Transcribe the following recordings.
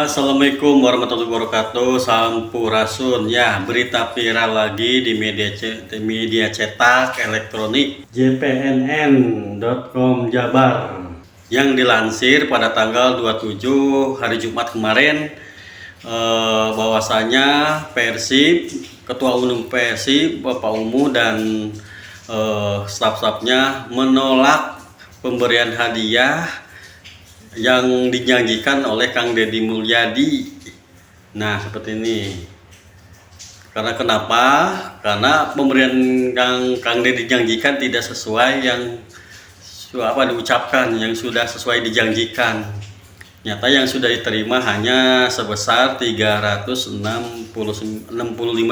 Assalamualaikum warahmatullahi wabarakatuh. Sampurasun. Ya, berita viral lagi di media cetak elektronik jpnn.com Jabar yang dilansir pada tanggal 27 hari Jumat kemarin, bahwasanya Persib, Ketua Umum Persib Bapak Umu dan staf-stafnya menolak pemberian hadiah yang dijanjikan oleh Kang Deddy Mulyadi. Nah, seperti ini. Karena kenapa? Karena pemberian Kang Deddy dijanjikan tidak sesuai yang diucapkan, yang sudah sesuai dijanjikan. Nyata yang sudah diterima hanya sebesar 365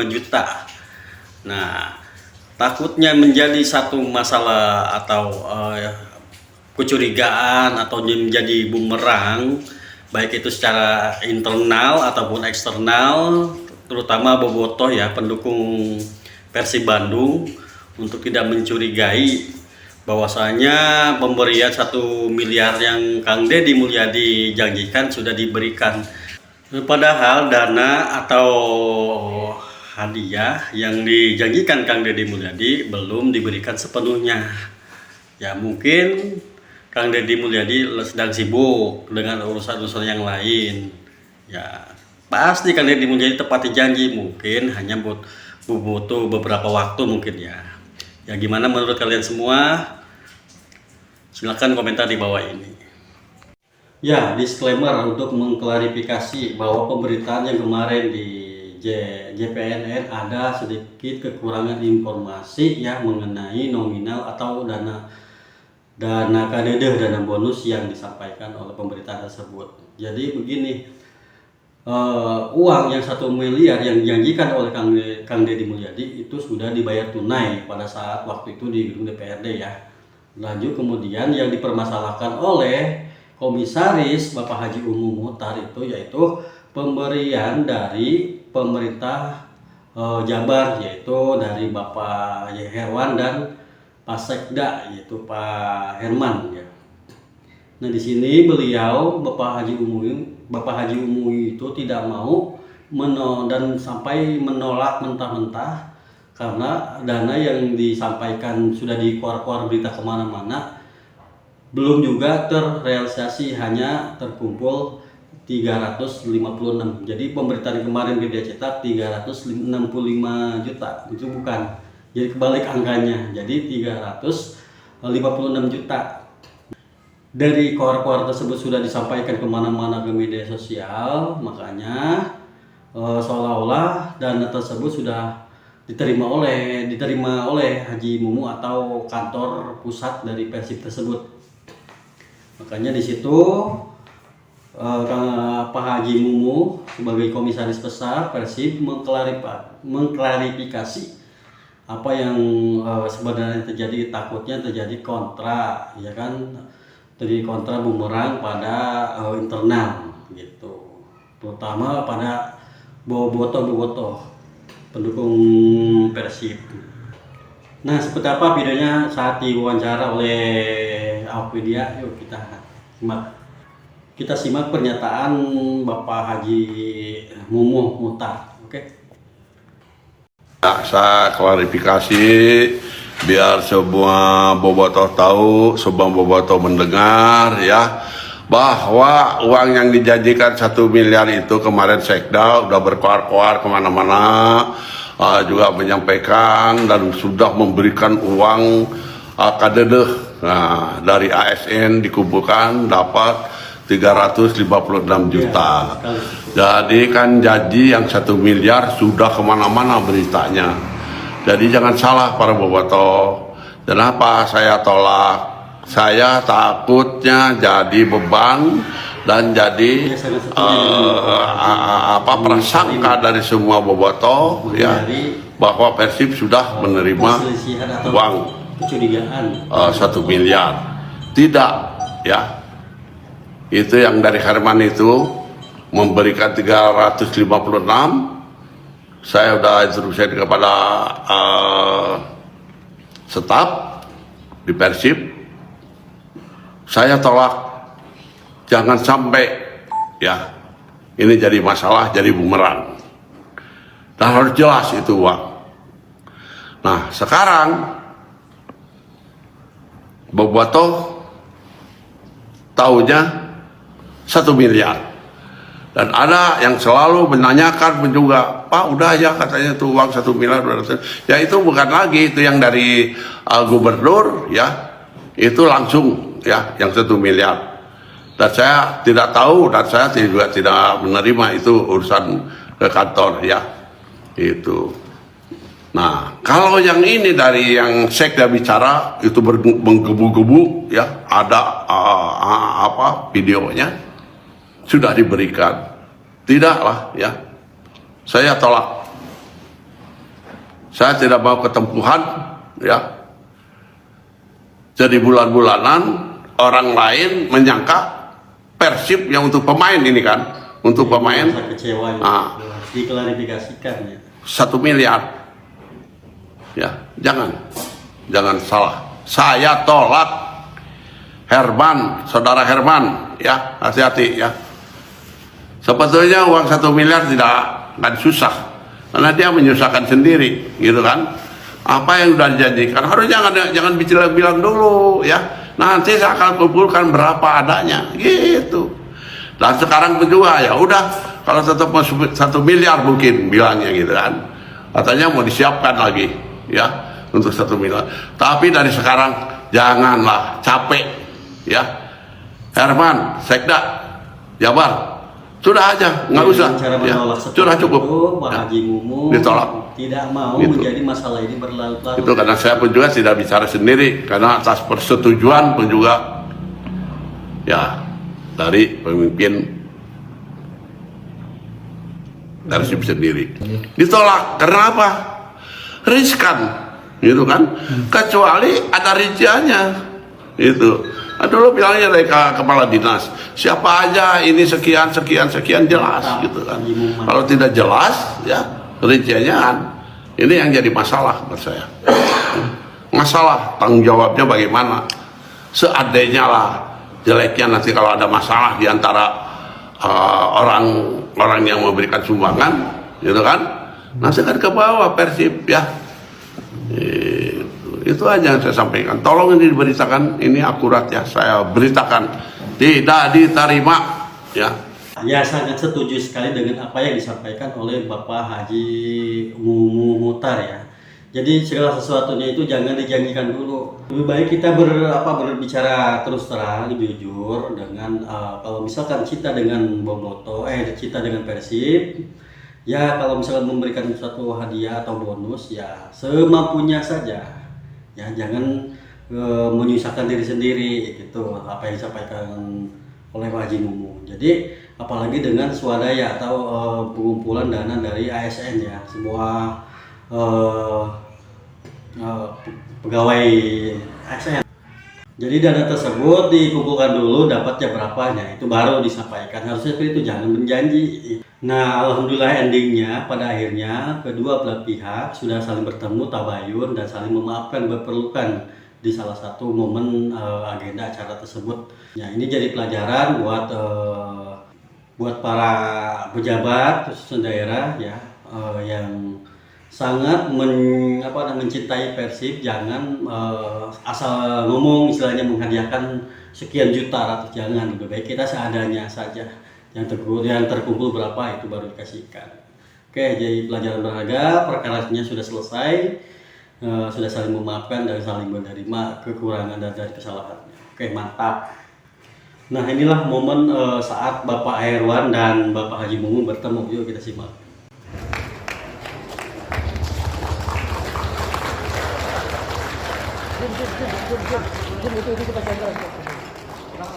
juta. Nah, takutnya menjadi satu masalah atau kecurigaan atau menjadi bumerang, baik itu secara internal ataupun eksternal, terutama bobotoh ya, pendukung Persib Bandung, untuk tidak mencurigai bahwasanya pemberian 1 miliar yang Kang Deddy Mulyadi janjikan sudah diberikan. Padahal dana atau hadiah yang dijanjikan Kang Deddy Mulyadi belum diberikan sepenuhnya. Ya, mungkin Kang Deddy Mulyadi sedang sibuk dengan urusan-urusan yang lain. Ya, pasti Kang Deddy Mulyadi tepati janji, mungkin hanya butuh beberapa waktu mungkin ya. Ya, gimana menurut kalian semua? Silahkan komentar di bawah ini. Ya, disclaimer untuk mengklarifikasi bahwa pemberitaan yang kemarin di JPNN ada sedikit kekurangan informasi ya mengenai nominal atau dana kadede, dana bonus yang disampaikan oleh pemberitaan tersebut. Jadi begini, uang yang 1 miliar yang dijanjikan oleh Kang Deddy Mulyadi itu sudah dibayar tunai pada saat waktu itu di gedung DPRD ya. Lanjut kemudian yang dipermasalahkan oleh komisaris Bapak Haji Umu Muhtar itu yaitu pemberian dari pemerintah Jabar, yaitu dari Bapak Herwan dan Pak Sekda, yaitu Pak Herman ya. Nah, di sini beliau Bapak Haji Umu itu tidak mau dan sampai menolak mentah-mentah karena dana yang disampaikan sudah dikeluar berita kemana-mana, belum juga terrealisasi, hanya terkumpul 356. Jadi pemberitaan kemarin media cetak 365 juta, itu bukan. Jadi kebalik angkanya, jadi 356 juta. Dari koar-koar tersebut sudah disampaikan kemana-mana ke media sosial, makanya seolah-olah dana tersebut sudah diterima oleh Haji Mumu atau kantor pusat dari Persib tersebut. Makanya di situ Pak Haji Mumu sebagai komisaris besar Persib mengklarifikasi apa yang sebenarnya terjadi. Takutnya terjadi kontra, ya kan, terjadi kontra bumerang pada internal gitu, terutama pada bobotoh pendukung Persib. Nah, seperti apa videonya saat diwawancara oleh Awkmedia? Yuk kita simak pernyataan Bapak Haji Mumu Muhtar. Oke. Saya klarifikasi biar semua bobotoh tahu, semua bobotoh mendengar ya, bahwa uang yang dijanjikan 1 miliar itu kemarin Sekda udah berkoar-koar kemana-mana, juga menyampaikan dan sudah memberikan uang kadede. Nah, dari ASN dikumpulkan dapat 356 juta. Jadi kan janji yang 1 miliar sudah kemana-mana beritanya. Jadi jangan salah para bobotoh. Kenapa saya tolak? Saya takutnya jadi beban dan jadi prasangka dari semua bobotoh ya, bahwa Persib sudah menerima uang 1 miliar. Tidak ya. Itu yang dari Herman itu memberikan 356. Saya sudah instruksi kepada staf di Persib, saya tolak. Jangan sampai ya ini jadi masalah, jadi bumerang. Dan harus jelas itu uang. Nah sekarang Bobotoh tahunya 1 miliar. Dan ada yang selalu menanyakan juga, Pak udah ya katanya tuh uang 1 miliar. Ya itu bukan lagi, itu yang dari gubernur ya, itu langsung ya yang 1 miliar. Dan saya tidak tahu dan saya juga tidak menerima, itu urusan ke kantor ya. Itu. Nah, kalau yang ini dari yang sekda bicara itu menggebu-gebu ya, ada videonya sudah diberikan. Tidaklah ya. Saya tolak. Saya tidak mau ketempuhan ya. Jadi bulan-bulanan orang lain menyangka Persib yang untuk pemain ini kan, untuk pemain kecewa diklarifikasikan ya. 1 miliar. Ya, jangan salah. Saya tolak. Herman, saudara Herman, ya hati-hati ya. Sebetulnya uang 1 miliar tidak akan susah, karena dia menyusahkan sendiri, gitu kan. Apa yang sudah dijanjikan harusnya jangan bilang dulu ya. Nanti saya akan kumpulkan berapa adanya, gitu. Dan sekarang kedua ya udah, kalau tetap mau 1 miliar mungkin bilangnya gitu kan. Katanya mau disiapkan lagi ya untuk 1 miliar. Tapi dari sekarang janganlah capek ya. Herman, Sekda, Jabar, sudah aja, nggak usah. Ya, sudah cukup. Pak Haji Mumu ditolak. Tidak mau Gitu. menjadi masalah ini berlarut-larut. Itu karena saya pun juga tidak bicara sendiri, karena atas persetujuan pun juga ya dari pemimpin Persib sendiri. Ditolak karena apa? Riskan, gitu kan? Kecuali ada rinciannya, itu. Dulu bilangnya dari kepala dinas, siapa aja ini sekian jelas, gitu kan? Kalau tidak jelas, ya rinciannya ini yang jadi masalah menurut saya. Masalah tanggung jawabnya bagaimana? Seadanya lah, jeleknya nanti kalau ada masalah di antara orang yang memberikan sumbangan, gitu kan? Nanti kan ke bawah Persib ya. Itu aja yang saya sampaikan. Tolong ini diberitakan, ini akurat ya. Saya beritakan tidak diterima ya. Ya, sangat setuju sekali dengan apa yang disampaikan oleh Bapak Haji Mumu Muhtar ya. Jadi segala sesuatunya itu jangan dijanjikan dulu. Lebih baik kita berbicara terus terang, jujur dengan kalau misalkan kita dengan Bobotoh, kita dengan Persib, ya kalau misalkan memberikan suatu hadiah atau bonus ya semampunya saja. Ya jangan menyusahkan diri sendiri gitu, apa yang disampaikan oleh Pak Haji Mumu. Jadi apalagi dengan swadaya atau pengumpulan dana dari ASN ya, sebuah pegawai ASN. Jadi dana tersebut dikumpulkan dulu, dapatnya berapanya itu baru disampaikan. Harusnya seperti itu, jangan menjanji. Nah, alhamdulillah endingnya pada akhirnya kedua belah pihak sudah saling bertemu, tabayun dan saling memaafkan berpelukan di salah satu momen agenda acara tersebut. Ya, ini jadi pelajaran buat para pejabat khususnya daerah ya yang sangat mencintai Persib. Jangan asal ngomong istilahnya menghadiahkan sekian juta ratus, jangan. Lebih baik kita seadanya saja. Yang terkumpul berapa itu baru dikasihkan. Oke, jadi pelajaran berharga, perkaranya sudah selesai, sudah saling memaafkan dan saling menerima kekurangan dan dari kesalahannya. Oke, mantap. Nah, inilah momen saat Bapak Herwan dan Bapak Haji Mumu bertemu. Yuk kita simak.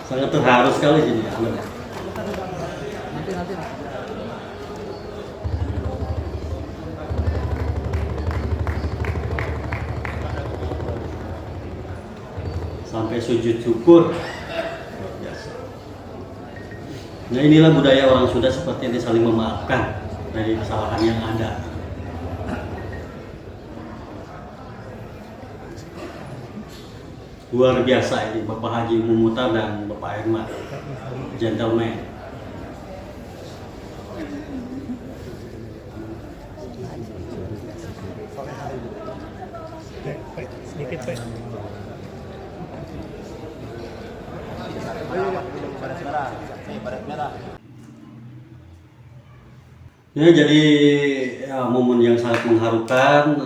Sangat terharu sekali ini. Sampai sujud syukur. Luar biasa. Nah, inilah budaya orang Sunda, seperti ini, saling memaafkan dari kesalahan yang ada. Luar biasa ini Bapak Haji Mumu Muhtar dan Bapak Herman, gentleman. Ya, jadi momen yang sangat mengharukan,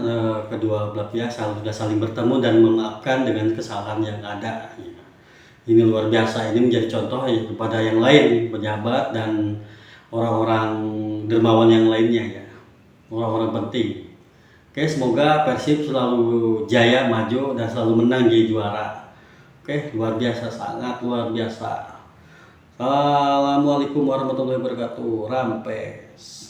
kedua belah pihak sudah saling bertemu dan memaafkan dengan kesalahan yang ada. Ya. Ini luar biasa, ini menjadi contoh ya, kepada yang lain, pejabat dan orang-orang dermawan yang lainnya ya, orang-orang penting. Oke, semoga Persib selalu jaya, maju dan selalu menang jadi juara. Oke, luar biasa, sangat luar biasa. Assalamualaikum warahmatullahi wabarakatuh. Rampes.